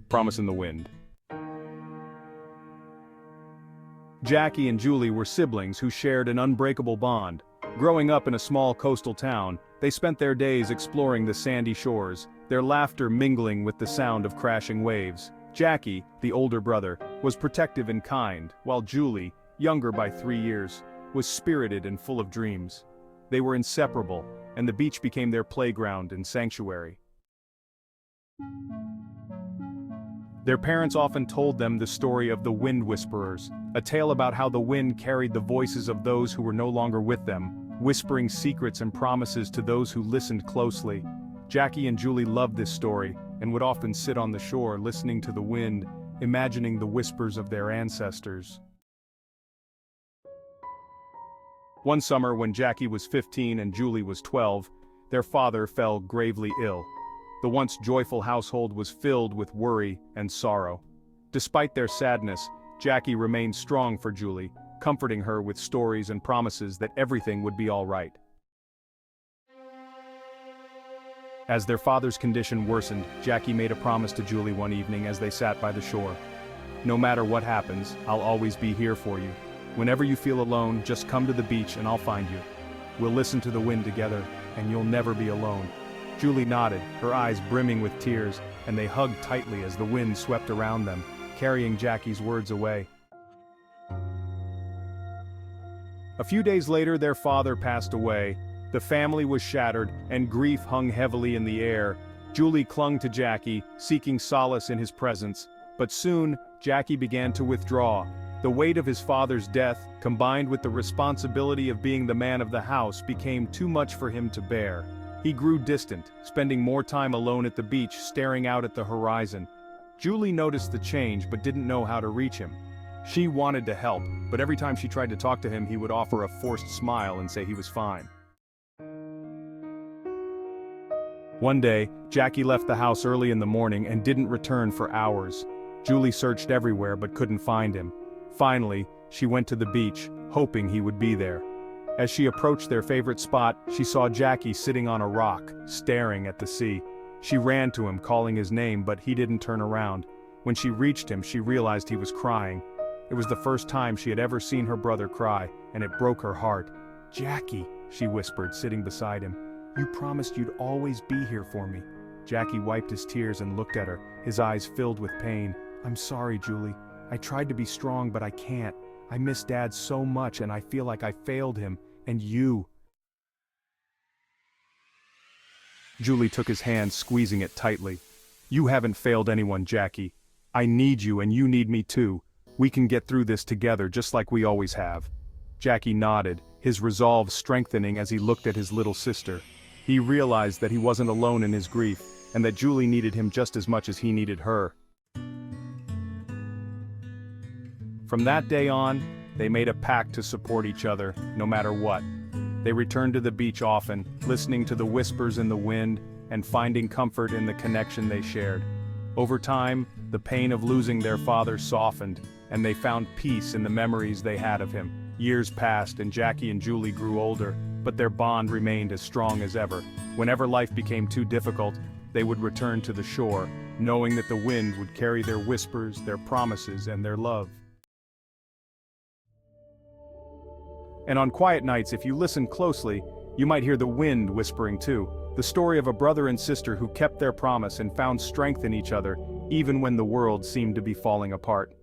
Promise in the Wind. Jacky and Julie were siblings who shared an unbreakable bond. Growing up in a small coastal town, they spent their days exploring the sandy shores, their laughter mingling with the sound of crashing waves. Jacky, the older brother, was protective and kind, while Julie, younger by 3 years, was spirited and full of dreams. They were inseparable, and the beach became their playground and sanctuary. Their parents often told them the story of the wind whisperers, a tale about how the wind carried the voices of those who were no longer with them, whispering secrets and promises to those who listened closely. Jacky and Julie loved this story, and would often sit on the shore listening to the wind, imagining the whispers of their ancestors. One summer when Jacky was 15 and Julie was 12, their father fell gravely ill. The once joyful household was filled with worry and sorrow. Despite their sadness, Jacky remained strong for Julie, comforting her with stories and promises that everything would be all right. As their father's condition worsened, Jacky made a promise to Julie one evening as they sat by the shore. "No matter what happens, I'll always be here for you. Whenever you feel alone, just come to the beach and I'll find you. We'll listen to the wind together, and you'll never be alone." Julie nodded, her eyes brimming with tears, and they hugged tightly as the wind swept around them, carrying Jacky's words away. A few days later, their father passed away. The family was shattered, and grief hung heavily in the air. Julie clung to Jacky, seeking solace in his presence, but soon, Jacky began to withdraw. The weight of his father's death, combined with the responsibility of being the man of the house, became too much for him to bear. He grew distant, spending more time alone at the beach, staring out at the horizon. Julie noticed the change but didn't know how to reach him. She wanted to help, but every time she tried to talk to him, he would offer a forced smile and say he was fine. One day, Jacky left the house early in the morning and didn't return for hours. Julie searched everywhere but couldn't find him. Finally, she went to the beach, hoping he would be there. As she approached their favorite spot, she saw Jacky sitting on a rock, staring at the sea. She ran to him, calling his name, but he didn't turn around. When she reached him, she realized he was crying. It was the first time she had ever seen her brother cry, and it broke her heart. "Jacky," she whispered, sitting beside him, "you promised you'd always be here for me." Jacky wiped his tears and looked at her, his eyes filled with pain. "I'm sorry, Julie. I tried to be strong, but I can't. I miss Dad so much, and I feel like I failed him. And you." Julie took his hand, squeezing it tightly. "You haven't failed anyone, Jacky. I need you and you need me too. We can get through this together just like we always have." Jacky nodded, his resolve strengthening as he looked at his little sister. He realized that he wasn't alone in his grief, and that Julie needed him just as much as he needed her. From that day on, they made a pact to support each other, no matter what. They returned to the beach often, listening to the whispers in the wind, and finding comfort in the connection they shared. Over time, the pain of losing their father softened, and they found peace in the memories they had of him. Years passed and Jacky and Julie grew older, but their bond remained as strong as ever. Whenever life became too difficult, they would return to the shore, knowing that the wind would carry their whispers, their promises, and their love. And on quiet nights, if you listen closely, you might hear the wind whispering too. The story of a brother and sister who kept their promise and found strength in each other, even when the world seemed to be falling apart.